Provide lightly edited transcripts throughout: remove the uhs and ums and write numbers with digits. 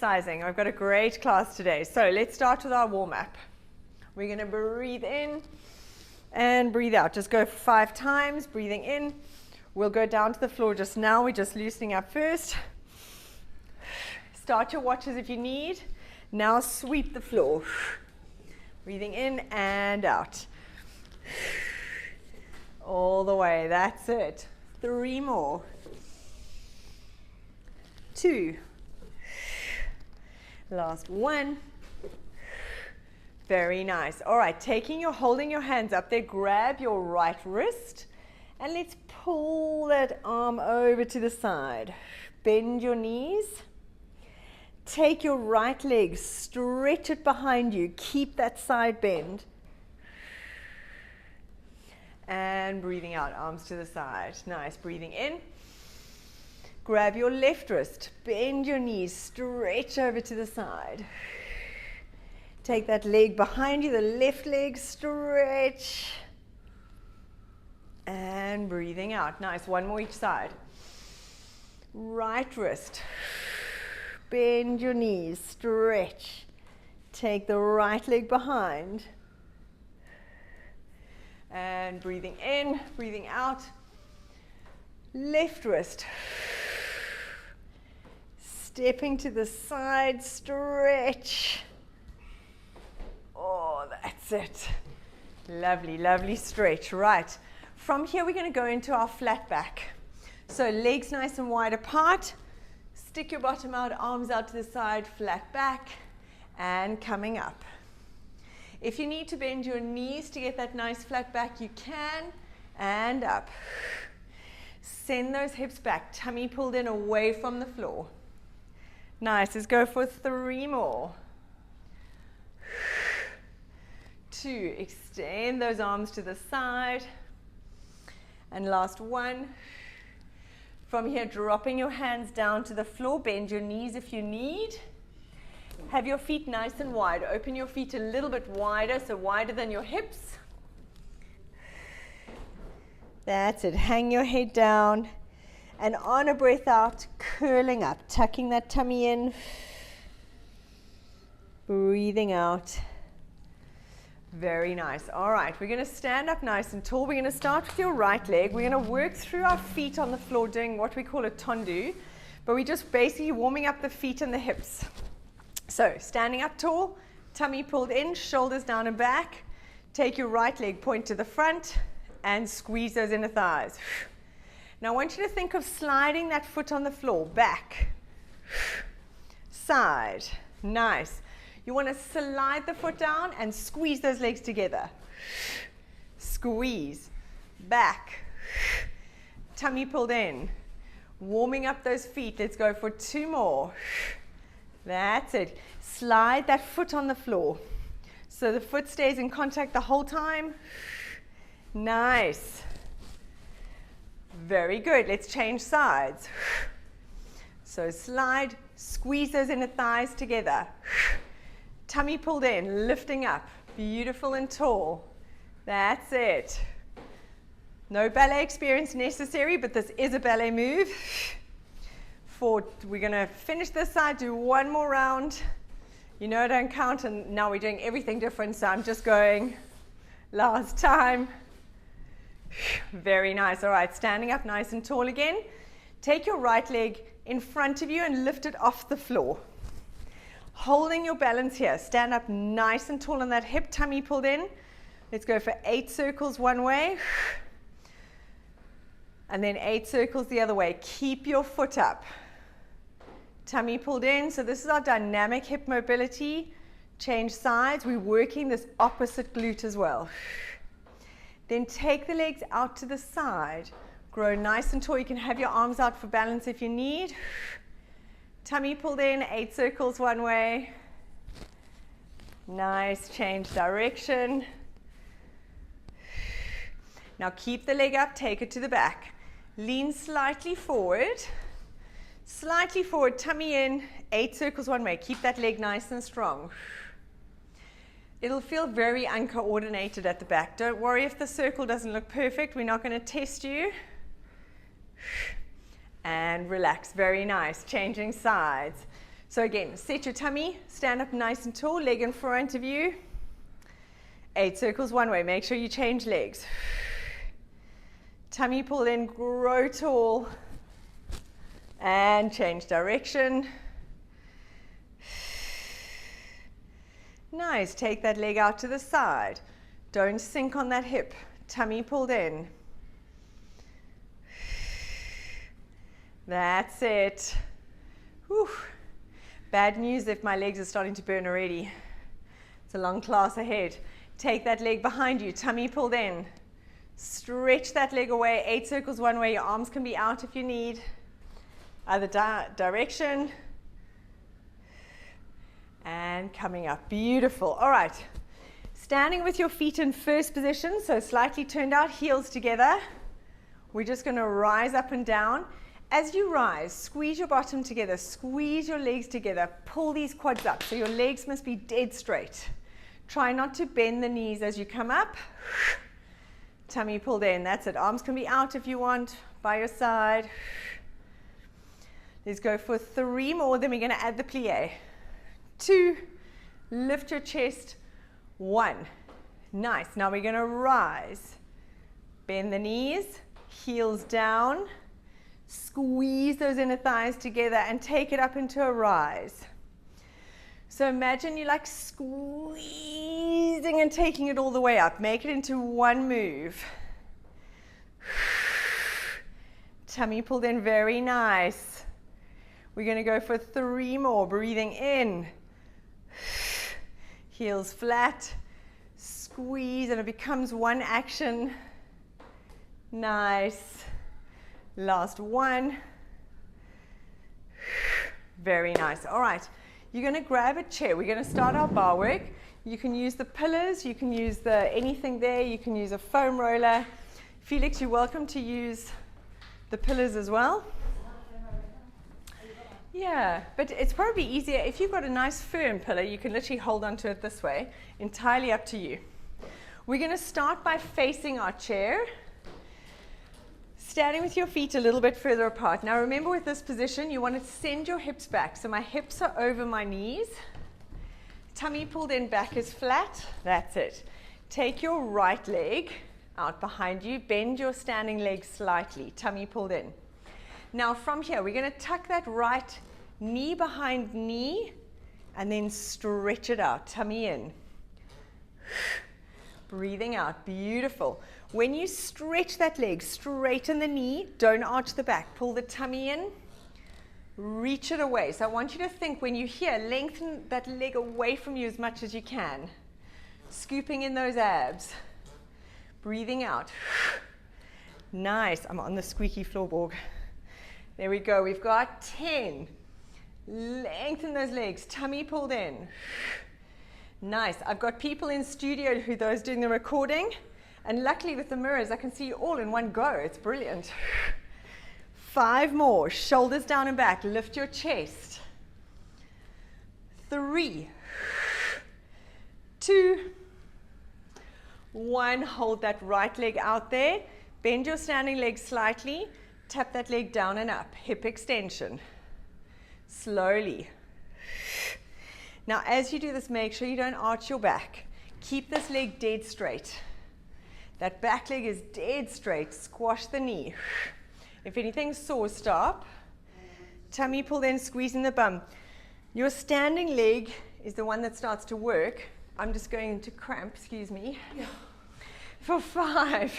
exercising. I've got a great class today. So let's start with our warm-up. We're going to breathe in and breathe out. Just go for 5 times, breathing in. We'll go down to the floor just now. We're just loosening up first. Start your watches if you need. Now sweep the floor. Breathing in and out. All the way. That's it. 3 more. 2. Last 1. Very nice. All right, holding your hands up there, grab your right wrist and let's pull that arm over to the side. Bend your knees. Take your right leg, stretch it behind you. Keep that side bend. And breathing out, arms to the side. Nice, breathing in. Grab your left wrist, bend your knees, stretch over to the side. Take that leg behind you, the left leg, stretch. And breathing out. Nice, 1 more each side. Right wrist, bend your knees, stretch. Take the right leg behind. And breathing in, breathing out. Left wrist. Stepping to the side, stretch. Oh, that's it. Lovely, lovely stretch. Right. From here, we're going to go into our flat back. So legs nice and wide apart. Stick your bottom out, arms out to the side, flat back, and coming up. If you need to bend your knees to get that nice flat back, you can, and up. Send those hips back, tummy pulled in away from the floor. Nice, let's go for 3 more. 2, extend those arms to the side. And last 1. From here, dropping your hands down to the floor, bend your knees if you need. Have your feet nice and wide. Open your feet a little bit wider, so wider than your hips. That's it. Hang your head down. And on a breath out, curling up, tucking that tummy in. Breathing out. Very nice. All right, we're going to stand up nice and tall. We're going to start with your right leg. We're going to work through our feet on the floor doing what we call a tondu. But we're just basically warming up the feet and the hips. So, standing up tall, tummy pulled in, shoulders down and back. Take your right leg, point to the front, and squeeze those inner thighs. Now, I want you to think of sliding that foot on the floor, back, side. Nice. You want to slide the foot down and squeeze those legs together. Squeeze, back, tummy pulled in. Warming up those feet. Let's go for 2 more. That's it. Slide that foot on the floor. So the foot stays in contact the whole time. Nice. Very good. Let's change sides. So slide, squeeze those inner thighs together. Tummy pulled in, lifting up. Beautiful and tall. That's it. No ballet experience necessary, but this is a ballet move. We're going to finish this side, do 1 more round. You know I don't count, and now we're doing everything different, so I'm just going last time. Very nice. All right, standing up nice and tall again. Take your right leg in front of you and lift it off the floor. Holding your balance here. Stand up nice and tall on that hip, tummy pulled in. Let's go for 8 circles one way. And then 8 circles the other way. Keep your foot up. Tummy pulled in. So this is our dynamic hip mobility. Change sides. We're working this opposite glute as well. Then take the legs out to the side. Grow nice and tall. You can have your arms out for balance if you need. Tummy pulled in, 8 circles one way. Nice, change direction. Now keep the leg up, take it to the back. Lean slightly forward, tummy in, 8 circles one way. Keep that leg nice and strong. It'll feel very uncoordinated at the back. Don't worry if the circle doesn't look perfect. We're not going to test you. And relax. Very nice. Changing sides. So again, set your tummy, stand up nice and tall, leg in front of you. 8 circles one way. Make sure you change legs. Tummy pull in, grow tall, and change direction. Nice. Take that leg out to the side. Don't sink on that hip. Tummy pulled in. That's it. Whew. Bad news if my legs are starting to burn already. It's a long class ahead. Take that leg behind you. Tummy pulled in. Stretch that leg away. 8 circles one way. Your arms can be out if you need. Other direction. And coming up. Beautiful. All right. Standing with your feet in first position, so slightly turned out, heels together. We're just going to rise up and down. As you rise, squeeze your bottom together. Squeeze your legs together. Pull these quads up. So your legs must be dead straight. Try not to bend the knees as you come up. Tummy pulled in. That's it. Arms can be out if you want, by your side. Let's go for 3 more. Then we're going to add the plie. 2. Lift your chest. 1. Nice. Now we're going to rise. Bend the knees. Heels down. Squeeze those inner thighs together and take it up into a rise. So imagine you like squeezing and taking it all the way up. Make it into one move. Tummy pulled in, very nice. We're going to go for 3 more. Breathing in. Heels flat. Squeeze and it becomes one action. Nice. Last one. Very nice. All right. You're going to grab a chair. We're going to start our bar work. You can use the pillars. You can use anything there. You can use a foam roller. Felix, you're welcome to use the pillars as well. Yeah, but it's probably easier if you've got a nice firm pillar. You can literally hold onto it this way. Entirely up to you. We're going to start by facing our chair. Standing with your feet a little bit further apart. Now remember, with this position, you want to send your hips back. So my hips are over my knees. Tummy pulled in, back is flat. That's it. Take your right leg out behind you. Bend your standing leg slightly. Tummy pulled in. Now from here, we're going to tuck that right knee behind knee and then stretch it out. Tummy in. Breathing out. Beautiful. When you stretch that leg, straighten the knee, don't arch the back. Pull the tummy in, reach it away. So I want you to think, when you hear, lengthen that leg away from you as much as you can. Scooping in those abs. Breathing out. Nice. I'm on the squeaky floorboard. There we go. We've got 10. Lengthen those legs. Tummy pulled in. Nice. I've got people in studio who those doing the recording. And luckily with the mirrors, I can see you all in one go. It's brilliant. 5 more. Shoulders down and back. Lift your chest. 3, 2, 1. Hold that right leg out there. Bend your standing leg slightly. Tap that leg down and up. Hip extension. Slowly. Now as you do this, make sure you don't arch your back. Keep this leg dead straight. That back leg is dead straight. Squash the knee. If anything's sore, stop. Tummy pulled in, squeezing the bum. Your standing leg is the one that starts to work. I'm just going to cramp, excuse me. Yeah. For 5,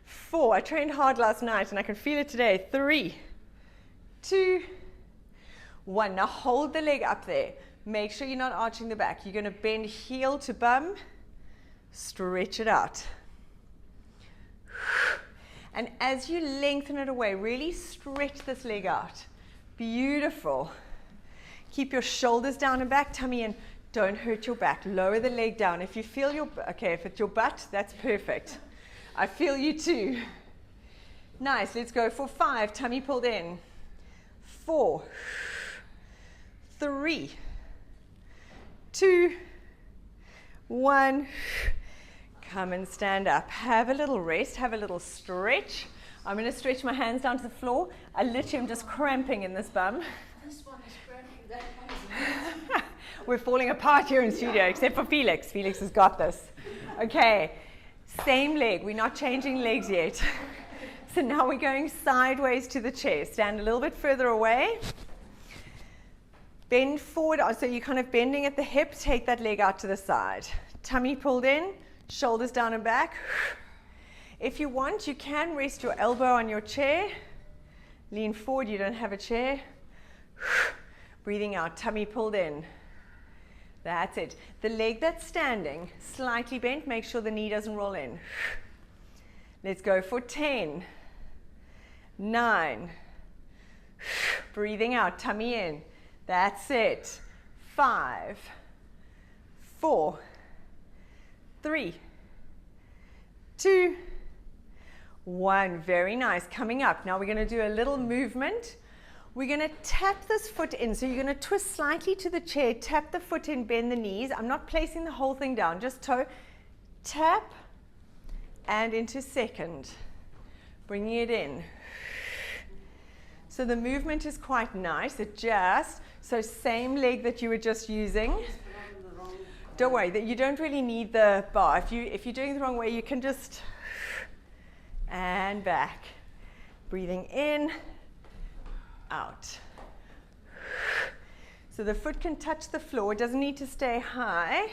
4. I trained hard last night and I can feel it today. 3, 2, 1. Now hold the leg up there. Make sure you're not arching the back. You're going to bend heel to bum. Stretch it out. And as you lengthen it away, really stretch this leg out. Beautiful. Keep your shoulders down and back, tummy in. Don't hurt your back. Lower the leg down. If you feel okay, if it's your butt, that's perfect. I feel you too. Nice. Let's go for 5. Tummy pulled in. 4, 3, 2, 1. Come and stand up. Have a little rest. Have a little stretch. I'm going to stretch my hands down to the floor. I literally am just cramping in this bum. This one is cramping We're falling apart here in studio, except for Felix. Felix has got this. Okay, same leg. We're not changing legs yet. So now we're going sideways to the chair. Stand a little bit further away. Bend forward, so you're kind of bending at the hip. Take that leg out to the side. Tummy pulled in, shoulders down and back. If you want, you can rest your elbow on your chair. Lean forward, you don't have a chair. Breathing out, tummy pulled in. That's it. The leg that's standing, slightly bent, make sure the knee doesn't roll in. Let's go for 10, 9. Breathing out, tummy in. That's it. 5, 4, 3, 2, 1. Very nice. Coming up. Now we're going to do a little movement. We're going to tap this foot in. So you're going to twist slightly to the chair, tap the foot in, bend the knees. I'm not placing the whole thing down, just toe. Tap and into second. Bringing it in. So the movement is quite nice. So same leg that you were just using. Don't worry, that you don't really need the bar. If you're doing it the wrong way, you can just and back. Breathing in, out. So the foot can touch the floor. It doesn't need to stay high.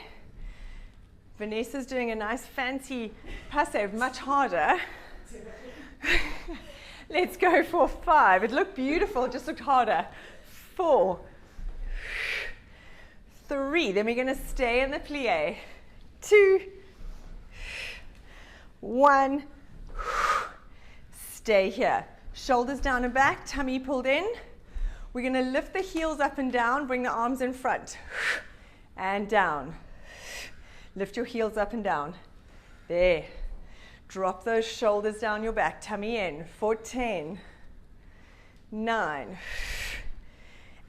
Vanessa's doing a nice fancy passive, much harder. Let's go for 5. It looked beautiful, it just looked harder. 4, 3. Then we're going to stay in the plie. 2, 1. Stay here. Shoulders down and back, tummy pulled in. We're going to lift the heels up and down, bring the arms in front. And down. Lift your heels up and down. There. Drop those shoulders down your back, tummy in. For 10, 9,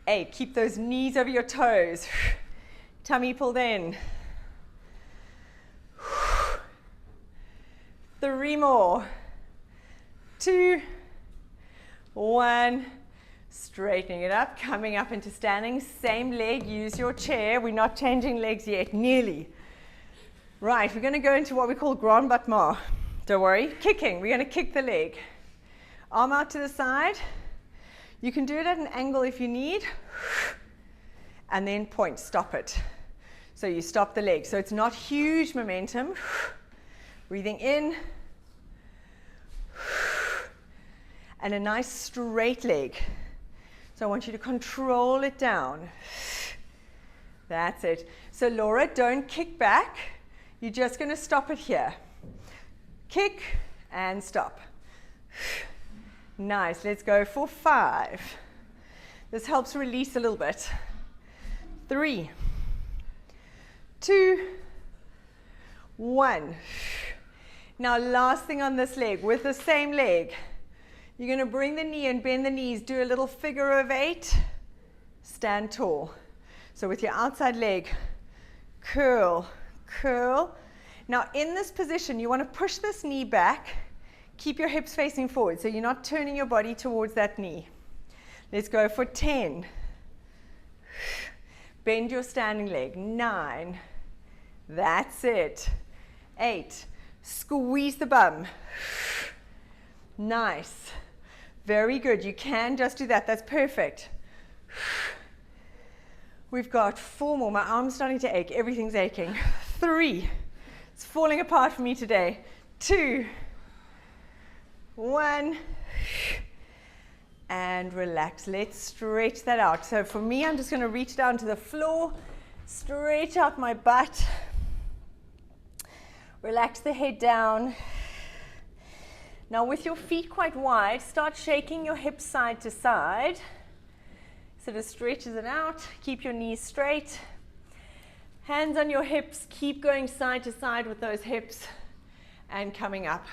8. Keep those knees over your toes. Tummy pulled in. 3 more. 2, 1. Straightening it up, coming up into standing. Same leg, use your chair. We're not changing legs yet, nearly. Right, we're going to go into what we call grand battement. Don't worry, kicking. We're going to kick the leg. Arm out to the side. You can do it at an angle if you need. And then point, stop it. So you stop the leg. So it's not huge momentum. Breathing in. And a nice straight leg. So I want you to control it down. That's it. So Laura, don't kick back. You're just going to stop it here. Kick and stop. Nice. Let's go for 5. This helps release a little bit. 3, 2, 1. Now last thing on this leg, with the same leg, you're going to bring the knee and bend the knees, do a little figure of 8, stand tall. So with your outside leg, curl, curl. Now in this position, you want to push this knee back, keep your hips facing forward, so you're not turning your body towards that knee. Let's go for 10. Bend your standing leg. 9. That's it. 8. Squeeze the bum. Nice. Very good. You can just do that. That's perfect. We've got 4 more. My arm's starting to ache. Everything's aching. 3. It's falling apart for me today. 2, 1. And relax. Let's stretch that out. So for me, I'm just going to reach down to the floor, stretch out my butt, relax the head down. Now with your feet quite wide, start shaking your hips side to side. Sort of stretches it out. Keep your knees straight. Hands on your hips. Keep going side to side with those hips and coming up.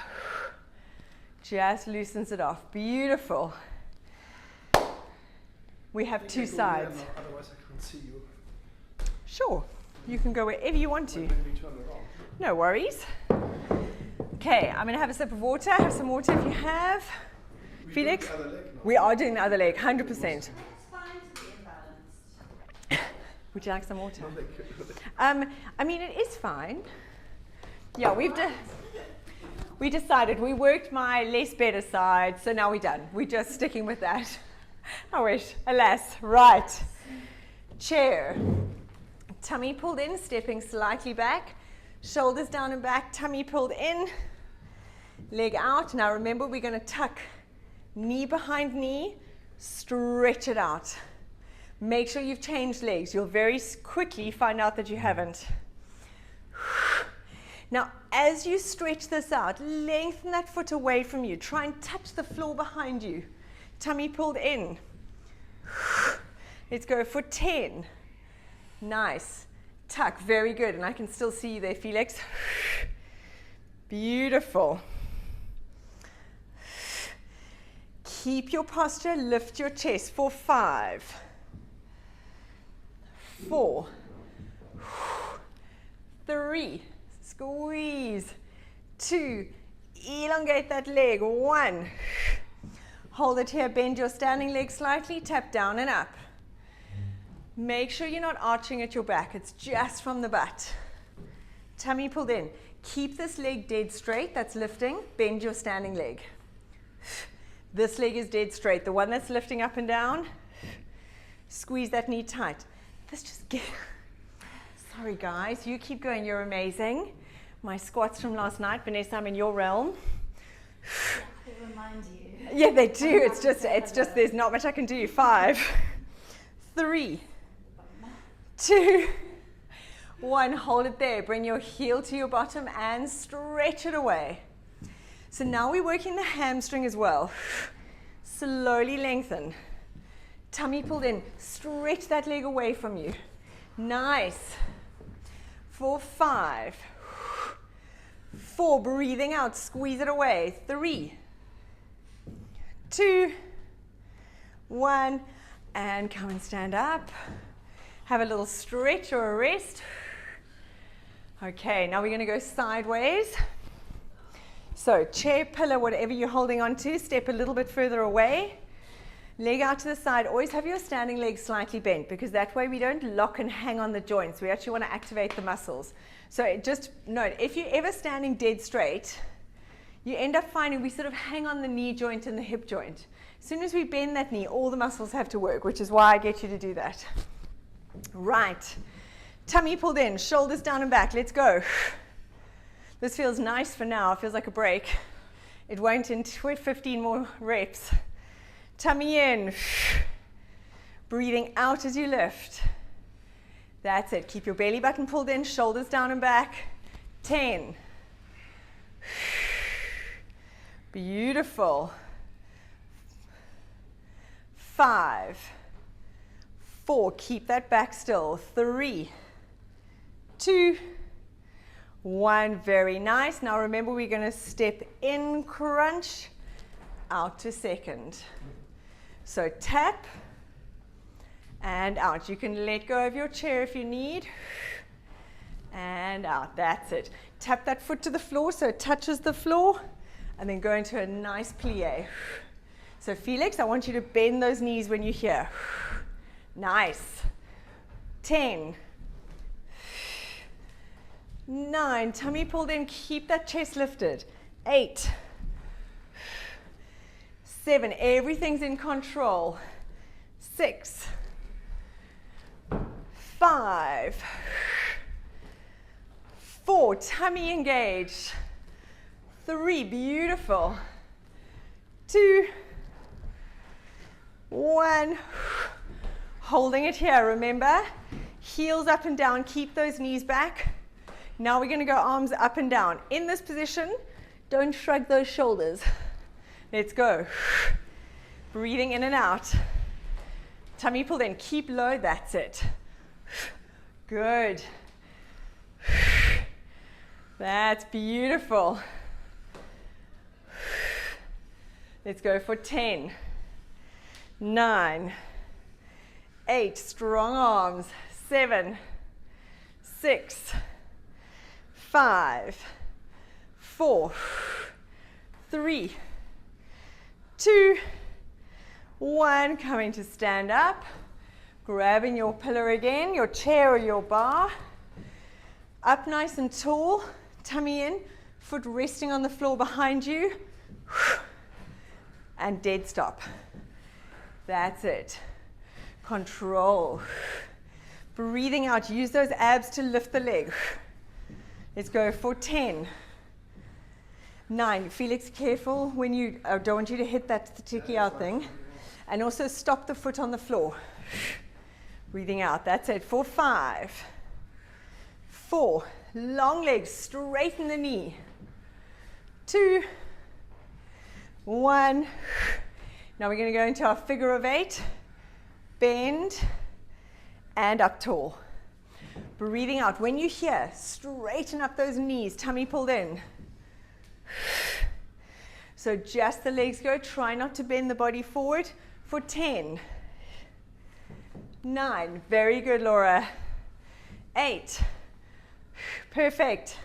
Just loosens it off. Beautiful. We have 2 sides. Otherwise I can't see you. Sure. You can go wherever you want to. When we turn around. No worries. Okay, I'm going to have a sip of water. Have some water if you have. Felix? We are doing the other leg now. We are doing the other leg, 100%. It's fine to be imbalanced. Would you like some water? No, thank you. I mean, it is fine. Yeah, we decided, we worked my less better side, so now we're done. We're just sticking with that. I wish, alas. Right. Chair. Tummy pulled in, stepping slightly back. Shoulders down and back, tummy pulled in. Leg out. Now remember, we're going to tuck knee behind knee, stretch it out. Make sure you've changed legs. You'll very quickly find out that you haven't. Now, as you stretch this out, lengthen that foot away from you. Try and touch the floor behind you. Tummy pulled in. Let's go for 10. Nice. Tuck. Very good. And I can still see you there, Felix. Beautiful. Keep your posture. Lift your chest for 5. 4. 3. Squeeze. 2. Elongate that leg. 1. Hold it here. Bend your standing leg slightly. Tap down and up. Make sure you're not arching at your back. It's just from the butt. Tummy pulled in. Keep this leg dead straight. That's lifting. Bend your standing leg. This leg is dead straight. The one that's lifting up and down. Squeeze that knee tight. This just get. Sorry guys, you keep going. You're amazing. My squats from last night, Vanessa, I'm in your realm. They remind you. Yeah, they do. It's just there's not much I can do. 5, 3, 2, 1. Hold it there. Bring your heel to your bottom and stretch it away. So now we're working the hamstring as well. Slowly lengthen. Tummy pulled in. Stretch that leg away from you. Nice. For 5, 4. Breathing out. Squeeze it away. 3, 2, 1. And come and stand up. Have a little stretch or a rest. Okay, now we're going to go sideways. So chair, pillar, whatever you're holding on to, step a little bit further away. Leg out to the side. Always have your standing leg slightly bent because that way we don't lock and hang on the joints. We actually want to activate the muscles. So just note, if you're ever standing dead straight, you end up finding we sort of hang on the knee joint and the hip joint. As soon as we bend that knee, all the muscles have to work, which is why I get you to do that. Right. Tummy pulled in, shoulders down and back. Let's go. This feels nice for now. It feels like a break. It won't in 15 more reps. Tummy in. Breathing out as you lift. That's it. Keep your belly button pulled in, shoulders down and back. 10. Beautiful. 5, 4. Keep that back still. 3, 2, 1. Very nice. Now remember, we're going to step in, crunch, out to second. So tap and out. You can let go of your chair if you need. And out. That's it. Tap that foot to the floor so it touches the floor. And then go into a nice plie. So Felix, I want you to bend those knees when you're here. Nice. 10. 9. Tummy pulled in. Keep that chest lifted. 8. 7. Everything's in control. 6. 5. 4. Tummy engaged. 3. Beautiful. 2. 1. Holding it here. Remember, heels up and down. Keep those knees back. Now we're going to go arms up and down. In this position, don't shrug those shoulders. Let's go. Breathing in and out. Tummy pulled in. Keep low. That's it. Good. That's beautiful. Let's go for 10. 9. 8. Strong arms. 7. 6. 5. 4. 3. 2. 1. Coming to stand up. Grabbing your pillar again, your chair or your bar. Up nice and tall, tummy in, foot resting on the floor behind you. And dead stop. That's it. Control. Breathing out, use those abs to lift the leg. Let's go for 10. 9, Felix, careful when you, I don't want you to hit that sticky out thing. And also stop the foot on the floor. Breathing out, that's it, for 5. 4, long legs, straighten the knee. 2, 1. Now we're going to go into our figure of 8. Bend and up tall. Breathing out. When you hear, straighten up those knees, tummy pulled in. So just the legs go. Try not to bend the body forward for 10. 9. Very good, Laura. 8. Perfect.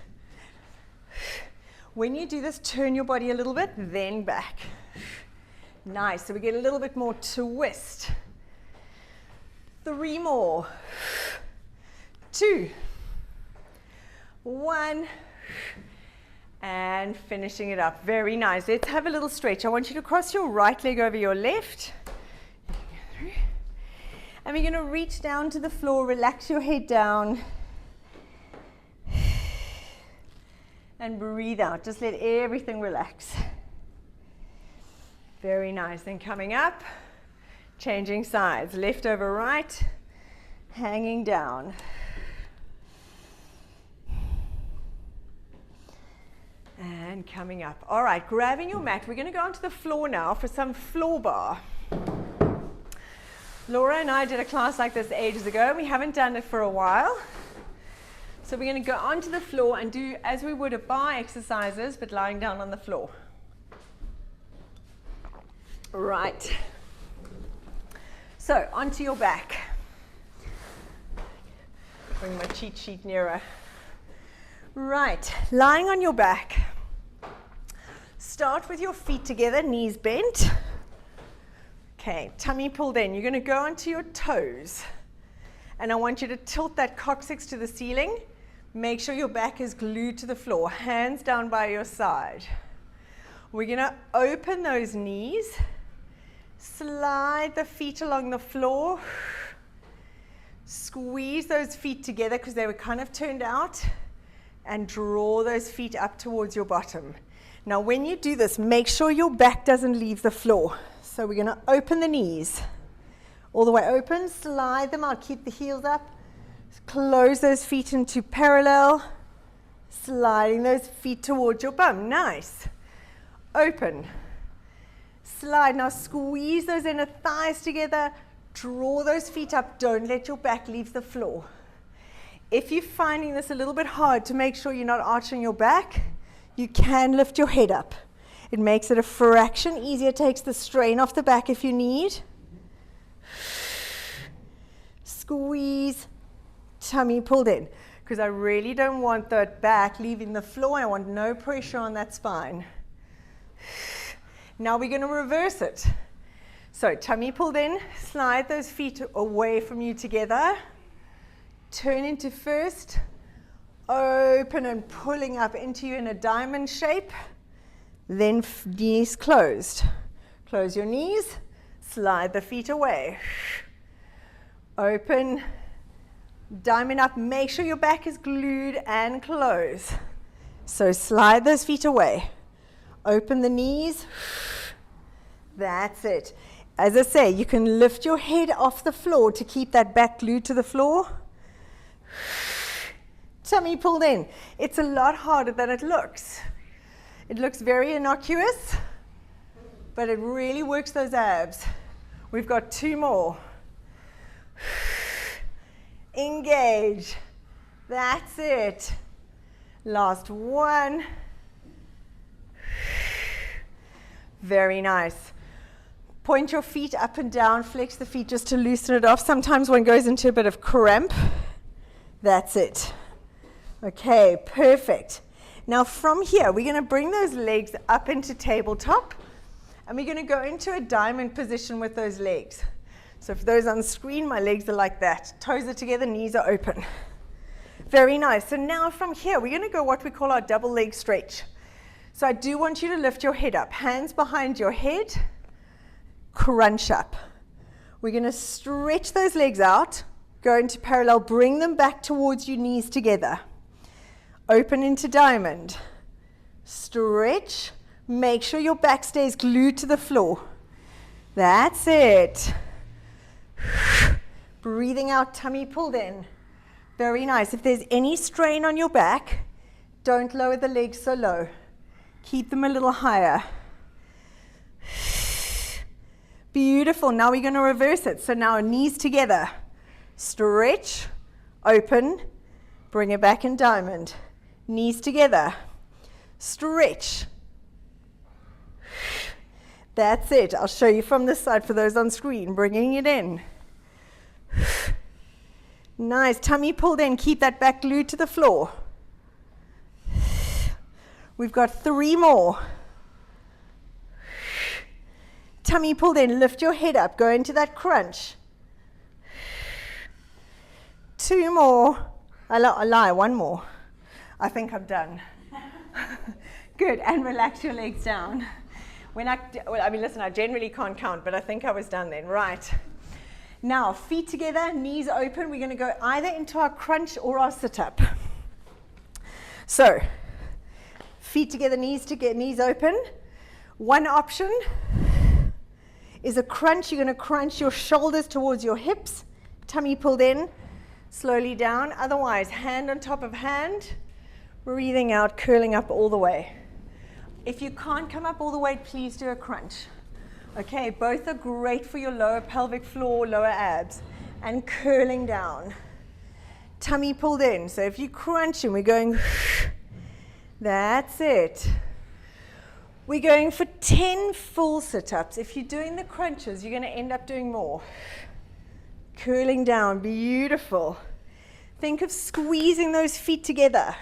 When you do this, turn your body a little bit, then back. Nice. So we get a little bit more twist. 3 more. 2. 1. And finishing it up. Very nice. Let's have a little stretch. I want you to cross your right leg over your left. And we're going to reach down to the floor. Relax your head down. And breathe out. Just let everything relax. Very nice. Then coming up, changing sides. Left over right, hanging down. And coming up. All right, grabbing your mat. We're going to go onto the floor now for some floor bar. Laura and I did a class like this ages ago. We haven't done it for a while. So we're going to go onto the floor and do as we would a bar exercises, but lying down on the floor. Right. So onto your back. Bring my cheat sheet nearer. Right, lying on your back. Start with your feet together, knees bent. Okay, tummy pulled in. You're going to go onto your toes. And I want you to tilt that coccyx to the ceiling. Make sure your back is glued to the floor, hands down by your side. We're going to open those knees, slide the feet along the floor, squeeze those feet together because they were kind of turned out, and draw those feet up towards your bottom. Now when you do this, make sure your back doesn't leave the floor. So we're going to open the knees, all the way open, slide them out, keep the heels up. Close those feet into parallel, sliding those feet towards your bum. Nice. Open. Slide. Now squeeze those inner thighs together. Draw those feet up. Don't let your back leave the floor. If you're finding this a little bit hard to make sure you're not arching your back, you can lift your head up. It makes it a fraction easier, takes the strain off the back if you need. Squeeze. Tummy pulled in, because I really don't want that back leaving the floor. I want no pressure on that spine. Now we're going to reverse it. So tummy pulled in, slide those feet away from you together. Turn into first, open and pulling up into you in a diamond shape. Then knees closed. Close your knees, slide the feet away. Open, diamond up, make sure your back is glued and close. So slide those feet away. Open the knees. That's it. As I say, you can lift your head off the floor to keep that back glued to the floor. Tummy pulled in. It's a lot harder than it looks. It looks very innocuous, but it really works those abs. We've got 2 more. Engage. That's it. Last one. Very nice. Point your feet up and down, flex the feet just to loosen it off. Sometimes one goes into a bit of cramp. That's it. Okay, perfect. Now from here, we're going to bring those legs up into tabletop, and we're going to go into a diamond position with those legs. So for those on screen, my legs are like that. Toes are together, knees are open. Very nice. So now from here, we're going to go what we call our double leg stretch. So I do want you to lift your head up. Hands behind your head. Crunch up. We're going to stretch those legs out. Go into parallel. Bring them back towards your knees together. Open into diamond. Stretch. Make sure your back stays glued to the floor. That's it. Breathing out, tummy pulled in. Very nice. If there's any strain on your back, don't lower the legs so low. Keep them a little higher. Beautiful. Now we're going to reverse it. So now knees together. Stretch, open, bring it back in diamond. Knees together. Stretch. That's it. I'll show you from this side for those on screen. Bringing it in. Nice. Tummy pulled in. Keep that back glued to the floor. We've got 3 more. Tummy pulled in. Lift your head up. Go into that crunch. 2 more. I lie. 1 more. I think I'm done. Good. And relax your legs down. Listen, I generally can't count, but I think I was done then. Right. Now, feet together, knees open. We're going to go either into our crunch or our sit-up. So, feet together, knees open. One option is a crunch. You're going to crunch your shoulders towards your hips, tummy pulled in, slowly down. Otherwise, hand on top of hand, breathing out, curling up all the way. If you can't come up all the way, please do a crunch. Okay, both are great for your lower pelvic floor, lower abs, and curling down. Tummy pulled in. So if you crunch and we're going, that's it. We're going for 10 full sit-ups. If you're doing the crunches, you're going to end up doing more. Curling down, beautiful. Think of squeezing those feet together.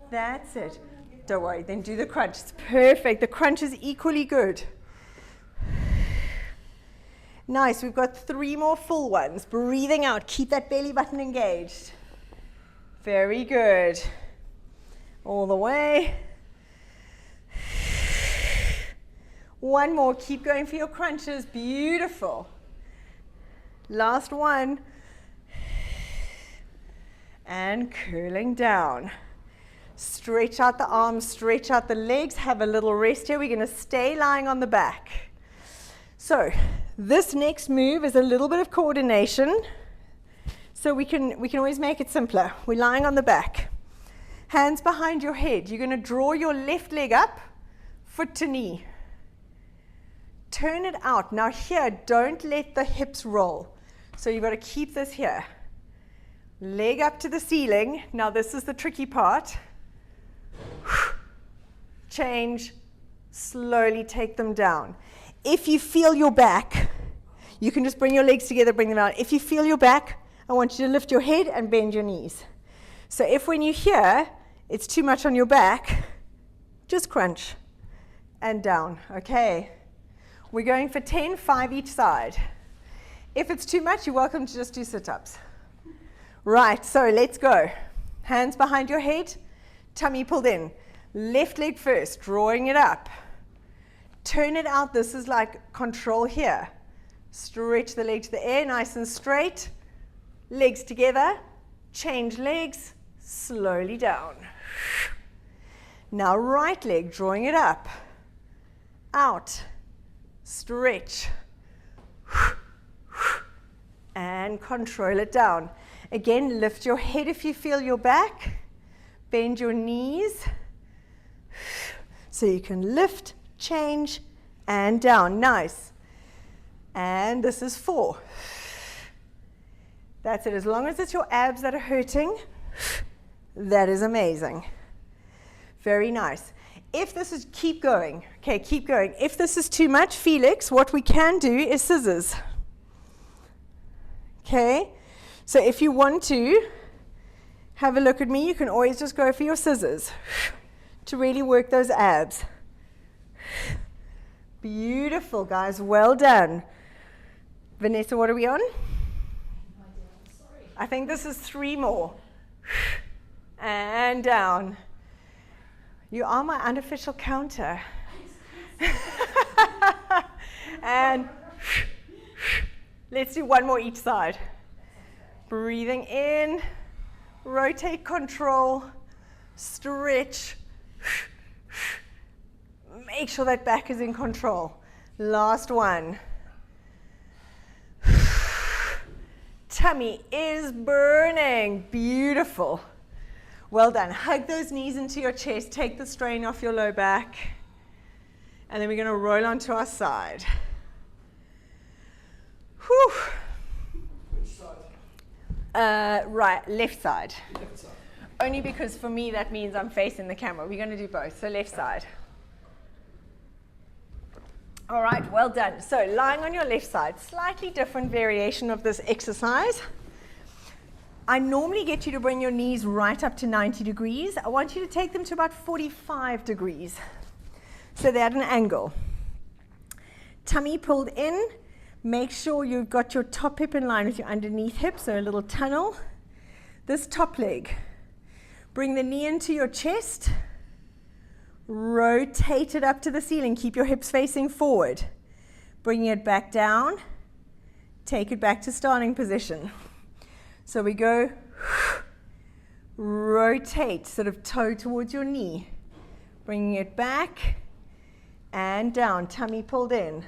That's it. Don't worry, then do the crunch. It's perfect. The crunch is equally good. Nice. We've got 3 more full ones. Breathing out. Keep that belly button engaged. Very good. All the way. 1 more. Keep going for your crunches. Beautiful. Last one. And curling down. Stretch out the arms, stretch out the legs, have a little rest here. We're going to stay lying on the back. So this next move is a little bit of coordination. So we can always make it simpler. We're lying on the back. Hands behind your head. You're going to draw your left leg up, foot to knee. Turn it out. Now here, don't let the hips roll. So you've got to keep this here. Leg up to the ceiling. Now this is the tricky part. Change, slowly take them down. If you feel your back, you can just bring your legs together, bring them out. If you feel your back, I want you to lift your head and bend your knees. So if when you hear it's too much on your back, just crunch and down, okay? We're going for 10, 5 each side. If it's too much, you're welcome to just do sit-ups. Right, so let's go. Hands behind your head, tummy pulled in. Left leg first, drawing it up. Turn it out. This is like control here. Stretch the leg to the air, nice and straight. Legs together. Change legs, slowly down. Now right leg, drawing it up. Out. Stretch. And control it down. Again, lift your head if you feel your back. Bend your knees. So you can lift, change, and down. Nice. And this is 4. That's it. As long as it's your abs that are hurting, that is amazing. Very nice. If this is, keep going. Okay, keep going. If this is too much, Felix, what we can do is scissors. Okay? So if you want to have a look at me, you can always just go for your scissors to really work those abs. Beautiful, guys. Well done. Vanessa, what are we on? Sorry. I think this is 3 more. And down. You are my unofficial counter. And let's do 1 more each side. Breathing in, rotate, control, stretch. Make sure that back is in control. Last one. Tummy is burning. Beautiful. Well done. Hug those knees into your chest. Take the strain off your low back. And then we're going to roll onto our side. Whew. Which side? Right, left side. Left side. Only because for me that means I'm facing the camera. We're going to do both. So left side. All right, well done. So lying on your left side, slightly different variation of this exercise. I normally get you to bring your knees right up to 90 degrees. I want you to take them to about 45 degrees. So they're at an angle. Tummy pulled in. Make sure you've got your top hip in line with your underneath hip, so a little tunnel. This top leg. Bring the knee into your chest. Rotate it up to the ceiling. Keep your hips facing forward. Bring it back down. Take it back to starting position. So we go, rotate, sort of toe towards your knee. Bringing it back and down, tummy pulled in.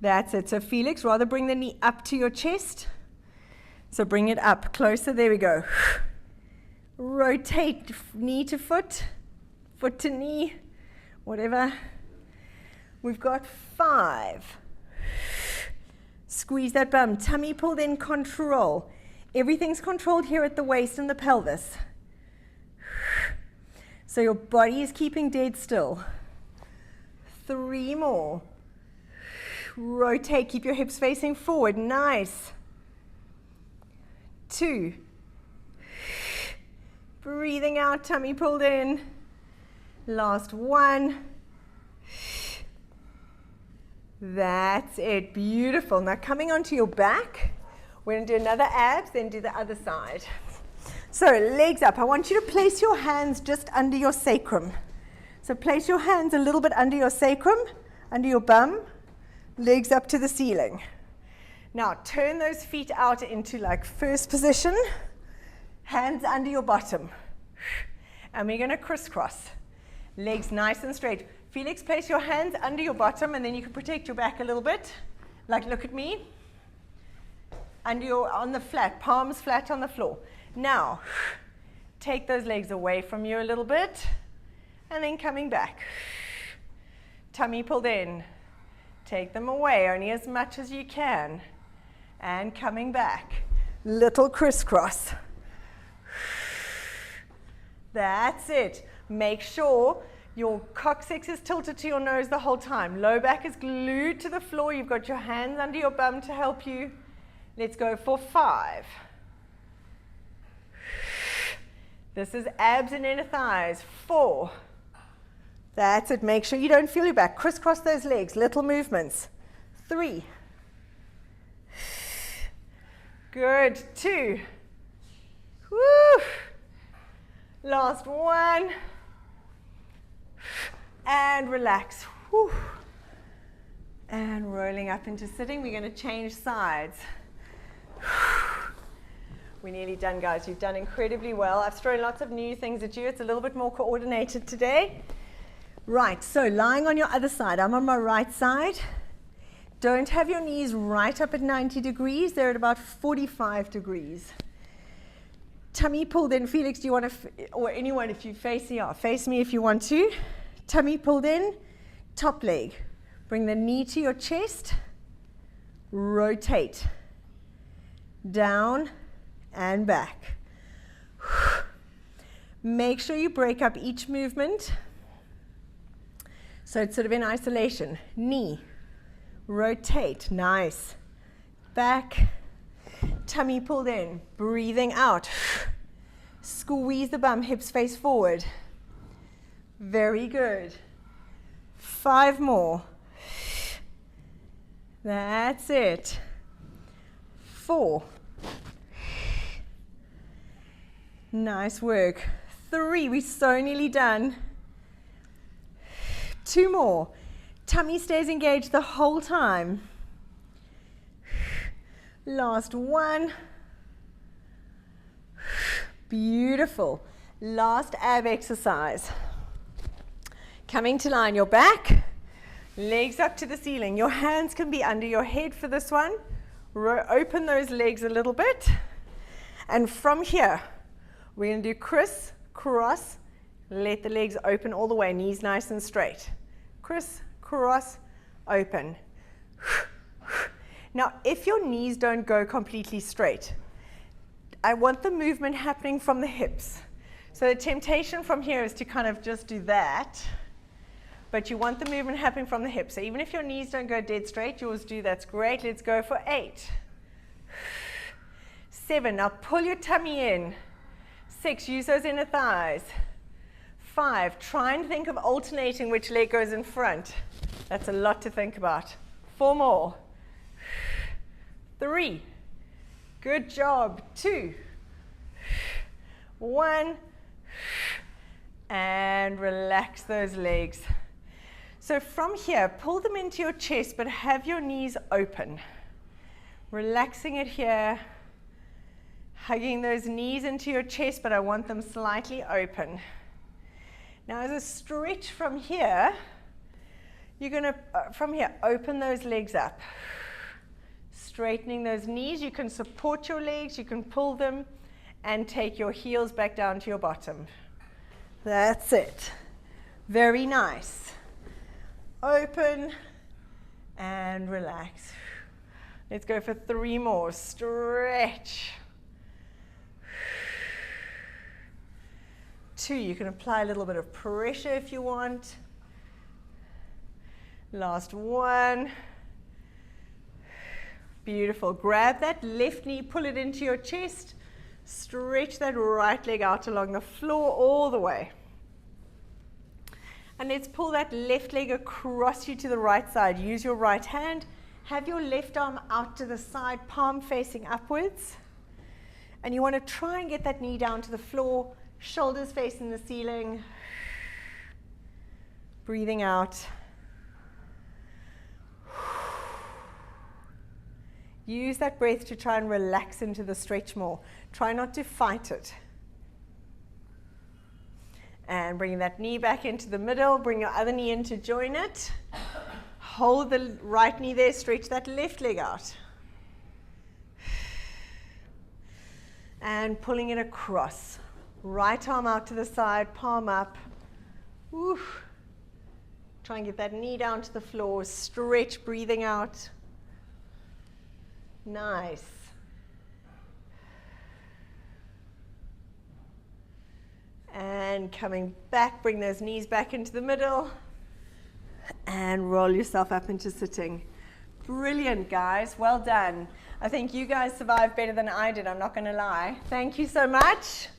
That's it. So Felix, rather bring the knee up to your chest. So bring it up, closer, there we go. Rotate, knee to foot, foot to knee, whatever. We've got 5. Squeeze that bum, tummy pulled in, control. Everything's controlled here at the waist and the pelvis. So your body is keeping dead still. 3 more. Rotate, keep your hips facing forward, nice. 2. Breathing out, tummy pulled in. Last 1. That's it, beautiful. Now coming onto your back, we're going to do another abs, then do the other side. So legs up. I want you to place your hands just under your sacrum. So place your hands a little bit under your sacrum, under your bum, legs up to the ceiling. Now turn those feet out into like first position, hands under your bottom. And we're going to crisscross. Legs nice and straight. Felix, place your hands under your bottom and then you can protect your back a little bit. Like, look at me. On the flat, palms flat on the floor. Now, take those legs away from you a little bit and then coming back. Tummy pulled in. Take them away only as much as you can. And coming back. Little crisscross. That's it. Make sure your coccyx is tilted to your nose the whole time. Low back is glued to the floor. You've got your hands under your bum to help you. Let's go for 5. This is abs and inner thighs. 4. That's it. Make sure you don't feel your back. Crisscross those legs. Little movements. 3. Good. 2. Woo. Last 1. And relax. Whew. And rolling up into sitting. We're going to change sides. We're nearly done, guys. You've done incredibly well. I've thrown lots of new things at you. It's a little bit more coordinated today. Right, so lying on your other side. I'm on my right side. Don't have your knees right up at 90 degrees. They're at about 45 degrees. Tummy pulled in. Felix, do you want to, or anyone if you face me if you want to. Tummy pulled in, top leg. Bring the knee to your chest. Rotate. Down and back. Make sure you break up each movement. So it's sort of in isolation. Knee. Rotate. Nice. Back. Tummy pulled in. Breathing out. Squeeze the bum, hips face forward. Very good. 5 more. That's it. 4. Nice work. 3, we're so nearly done. 2 more. Tummy stays engaged the whole time. Last 1. Beautiful. Last ab exercise. Coming to lie on your back, legs up to the ceiling. Your hands can be under your head for this one. Open those legs a little bit. And from here, we're going to do criss, cross. Let the legs open all the way, knees nice and straight. Criss, cross, open. Now, if your knees don't go completely straight, I want the movement happening from the hips. So the temptation from here is to kind of just do that, but you want the movement happening from the hips. So even if your knees don't go dead straight, yours do, that's great. Let's go for 8. 7, now pull your tummy in. 6, use those inner thighs. 5, try and think of alternating which leg goes in front. That's a lot to think about. 4 more. 3, good job. 2, 1, and relax those legs. So from here, pull them into your chest, but have your knees open. Relaxing it here, hugging those knees into your chest, but I want them slightly open. Now as a stretch from here, you're going to, from here, open those legs up. Straightening those knees, you can support your legs, you can pull them, and take your heels back down to your bottom. That's it. Very nice. Open and relax. Let's go for 3 more. Stretch. 2, you can apply a little bit of pressure if you want. Last 1. Beautiful. Grab that left knee, pull it into your chest. Stretch that right leg out along the floor all the way. And let's pull that left leg across you to the right side. Use your right hand. Have your left arm out to the side, palm facing upwards. And you want to try and get that knee down to the floor, shoulders facing the ceiling. Breathing out. Use that breath to try and relax into the stretch more. Try not to fight it. And bring that knee back into the middle. Bring your other knee in to join it. Hold the right knee there. Stretch that left leg out. And pulling it across. Right arm out to the side, palm up. Woo. Try and get that knee down to the floor. Stretch, breathing out. Nice. And coming back, bring those knees back into the middle and roll yourself up into sitting. Brilliant, guys. Well done. I think you guys survived better than I did, I'm not going to lie. Thank you so much.